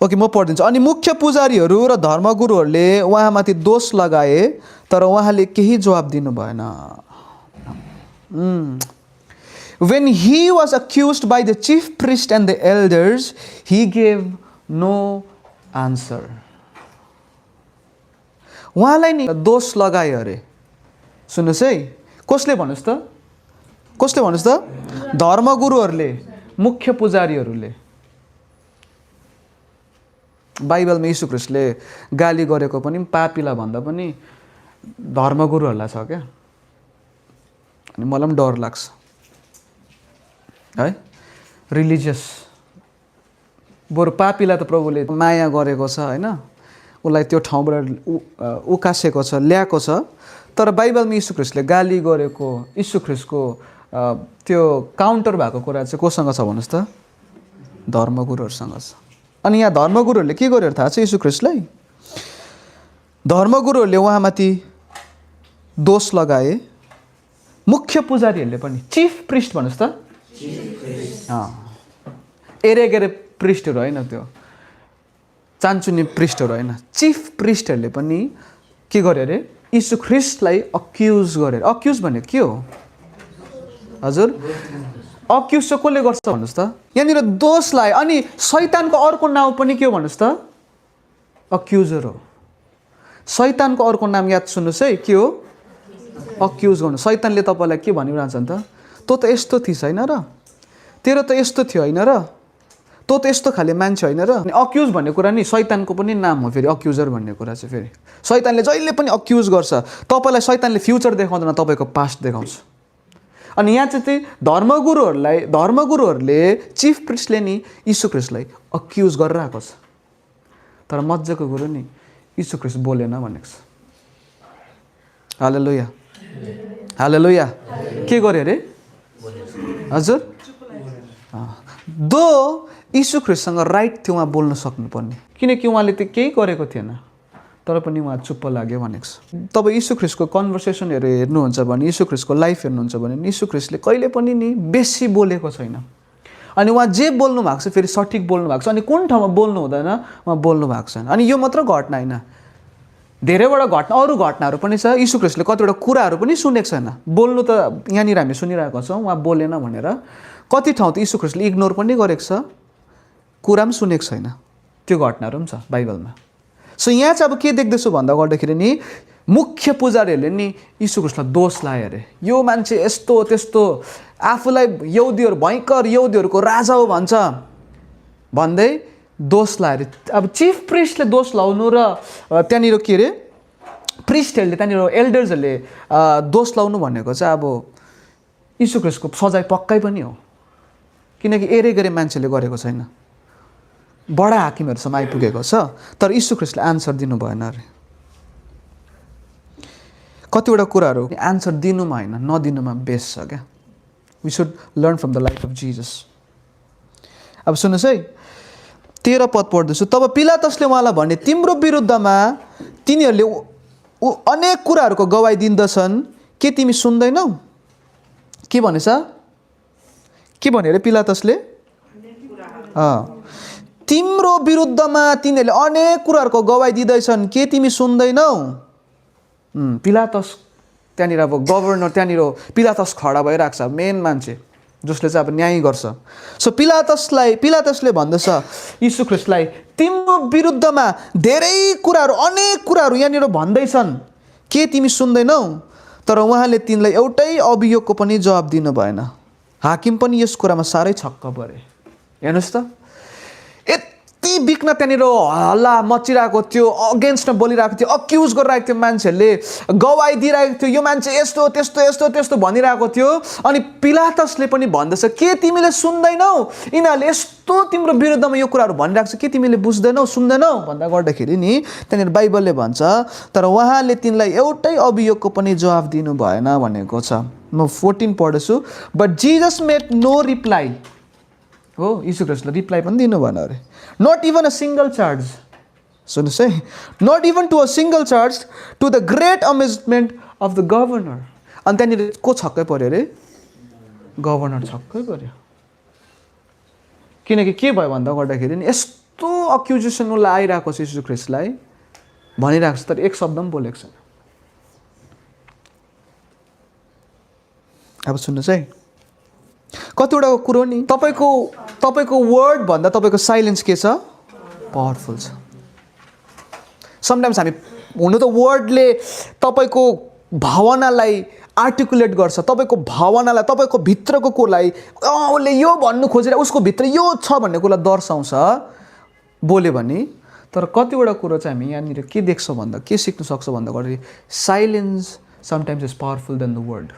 Okay, म पढिदिन्छु। अनि मुख्य पुजारीहरू र धर्मगुरुहरूले उहाँमाथि दोष लगाए, तर उहाँले केही जवाब दिनु भएन। When he was accused by the chief priest and the elders, he gave no answer. उहाँलाई नि दोष लगायो अरे। सुन्नुहोस् है, कसले भन्नुहोस् त? कसले भन्नुहोस् त? धर्मगुरुहरूले, मुख्य पुजारीहरूले। बाइबलमा यीशु ख्रीष्टले गाली गरेको पनि पापीलाई भन्दा पनि धर्मगुरुहरूलाई छ क्या। अनि मलाई पनि डर लाग्छ है, रिलिजियस। बरु पापीलाई त प्रभुले माया गरेको छ होइन, उसलाई त्यो ठाउँबाट उकासेको छ, ल्याएको छ। तर बाइबलमा यीशु ख्रीष्टले गाली गरेको, यीशु ख्रीष्टको त्यो काउन्टर भएको कुरा चाहिँ कोसँग छ भन्नुहोस् त? धर्मगुरुहरूसँग छ। अनि यहाँ धर्मगुरुहरूले के गर्यो थाहा छ यीशु ख्रीष्टलाई? धर्मगुरुहरूले उहाँमाथि दोष लगाए, मुख्य पुजारीहरूले पनि, चिफ प्रिस्ट भन्नुहोस् त? एरेगेरे प्रिस्टहरू होइन, त्यो चान्चुने प्रिस्टहरू होइन, चिफ प्रिस्टहरूले पनि के गर्यो अरे? यीशु ख्रीष्टलाई अक्युज गर्यो। अक्युज भनेको के हो हजुर? अक्युज चाहिँ कसले गर्छ भन्नुहोस् त? यहाँनिर दोष लायो। अनि शैतानको अर्को नाउँ पनि के हो भन्नुहोस् त? अक्युजर हो। शैतानको अर्को नाम याद सुन्नुहोस् है, के हो? अक्युज गर्नु। शैतानले तपाईँलाई के भनिरहन्छ नि त? तँ त यस्तो थिइस् होइन र, तेरो त यस्तो थियो होइन र, तँ त यस्तो खाले मान्छे होइन र। अनि अक्युज भन्ने कुरा नि शैतानको पनि नाम हो फेरि, अक्युजर भन्ने कुरा चाहिँ। फेरि शैतानले जहिले पनि अक्युज गर्छ तपाईँलाई। शैतानले फ्युचर देखाउँदैन, तपाईँको पास्ट देखाउँछ। अनि यहाँ चाहिँ धर्मगुरुहरूले चिफ प्रिस्टले नि यीशु ख्रीष्टलाई अक्युज गरिरहेको छ। तर मजाको कुरो नि यीशु ख्रीष्ट बोलेन भनेको छ। हालेलुया, हालेलुया। के गर्यो अरे हजुर? दो यीशु ख्रीष्टसँग राइट थियो उहाँ बोल्न सक्नुपर्ने, किनकि उहाँले त केही गरेको थिएन, तर पनि उहाँ चुप्प लाग्यो भनेको छ। तपाईँ यीशु ख्रीष्टको कन्भर्सेसनहरू हेर्नुहुन्छ भने, यीशु ख्रीष्टको लाइफ हेर्नुहुन्छ भने, यीशु ख्रीष्टले कहिले पनि नि बेसी बोलेको छैन। अनि उहाँ जे बोल्नु भएको छ फेरि सठिक बोल्नु भएको छ। अनि कुन ठाउँमा बोल्नु हुँदैन उहाँ बोल्नु भएको छैन। अनि यो मात्र घटना होइन, धेरैवटा घटना, अरू घटनाहरू पनि छ। यीशु ख्रीष्टले कतिवटा कुराहरू पनि सुनेको छैन। बोल्नु त यहाँनिर हामी सुनिरहेको छौँ, उहाँ बोलेन भनेर। कति ठाउँ त यीशु ख्रीष्टले इग्नोर पनि गरेको छ, कुरा पनि सुनेको छैन। त्यो घटनाहरू पनि छ बाइबलमा। सो यहाँ चाहिँ अब के देख्दैछु भन्दा गर्दाखेरि नि मुख्य पुजारीहरूले नि यीशु ख्रीष्टलाई दोष लायो अरे। यो मान्छे यस्तो त्यस्तो, आफूलाई यहुदीहरू भयङ्कर यहुदीहरूको राजा हो भन्छ भन्दै दोष लायो अरे। अब चिफ प्रिस्टले दोष लाउनु र त्यहाँनिर के अरे प्रिस्टहरूले, त्यहाँनिर एल्डर्सहरूले दोष लाउनु भनेको चाहिँ अब यीशु ख्रीष्टको सजाय पक्कै पनि हो, किनकि एरेगेरे मान्छेले गरेको छैन, बडा हाकिमहरूसम्म आइपुगेको छ। तर यीशु ख्रीष्टले आन्सर दिनु भएन अरे। कतिवटा कुराहरू आन्सर दिनुमा होइन नदिनुमा बेस छ क्या। We should learn from the life of Jesus. अब सुन्नुहोस् है, 13 पद पढ्दैछु। तब पिलातसले उहाँलाई भने, तिम्रो विरुद्धमा तिनीहरूले अनेक कुराहरूको गवाई दिँदछन्, के तिमी सुन्दैनौ? के भनेछ? के भन्यो अरे पिलातसले? तिम्रो विरुद्धमा तिनीहरूले अनेक कुराहरूको गवाई दिँदैछन्, के तिमी सुन्दैनौ? पिलातस त्यहाँनिर अब गभर्नर, त्यहाँनिर पिलातस खडा भइरहेको छ, मेन मान्छे जसले चाहिँ अब न्याय गर्छ। सो पिलातसले भन्दछ यीशु ख्रीष्टलाई, तिम्रो विरुद्धमा धेरै कुराहरू, अनेक कुराहरू यहाँनिर भन्दैछन्, के तिमी सुन्दैनौ? तर उहाँले तिनलाई एउटै अभियोगको पनि जवाब दिनु भएन। हाकिम पनि यस कुरामा साह्रै छक्क परे। हेर्नुहोस् त, यति बिक्न त्यहाँनिर हल्ला मचिरहेको थियो, अगेन्स्टमा बोलिरहेको थियो, अक्युज गरिरहेको थियो, मान्छेहरूले गवाई दिइरहेको थियो, यो मान्छे यस्तो त्यस्तो यस्तो त्यस्तो भनिरहेको थियो। अनि पिलातसले पनि भन्दछ, के तिमीले सुन्दैनौ? यिनीहरूले यस्तो तिम्रो विरुद्धमा यो कुराहरू भनिरहेको छ, के तिमीले बुझ्दैनौ, सुन्दैनौ? भन्दा गर्दाखेरि नि त्यहाँनिर बाइबलले भन्छ, तर उहाँले तिनलाई एउटै अभियोगको पनि जवाब दिनु भएन भनेको छ। म 14 पढ्छु। But Jesus made no reply. हो, यीशु ख्रीष्टले रिप्लाई पनि दिनु भएन अरे। Not even a single charge. सुन्नुहोस् है, not even to a single charge, to the great amazement of the governor. अनि त्यहाँनिर को छक्कै पऱ्यो अरे? गभर्नर छक्कै पऱ्यो। किनकि के भयो भन्दा गर्दाखेरि नि यस्तो कस्तो अक्युजेसन उसलाई आइरहेको छ यीशु ख्रिस्टलाई भनिरहेको छ, तर एक शब्द पनि बोलेको छैन। अब सुन्नुहोस् है, कतिवटा कुरो नि तपाईँको वर्ड भन्दा तपाईँको साइलेन्स के छ, पावरफुल छ। समटाइम्स हामी हुनु त वर्डले तपाईँको भावनालाई आर्टिकुलेट गर्छ, तपाईँको भावनालाई, तपाईँको भित्रको कुरालाई, उसले यो भन्नु खोजेर उसको भित्र यो छ भन्ने कुरालाई दर्शाउँछ बोल्यो भने। तर कतिवटा कुरो चाहिँ हामी यहाँनिर के देख्छौँ भन्दा, के सिक्न सक्छौँ भन्दा गर्दाखेरि silence sometimes is powerful than the word.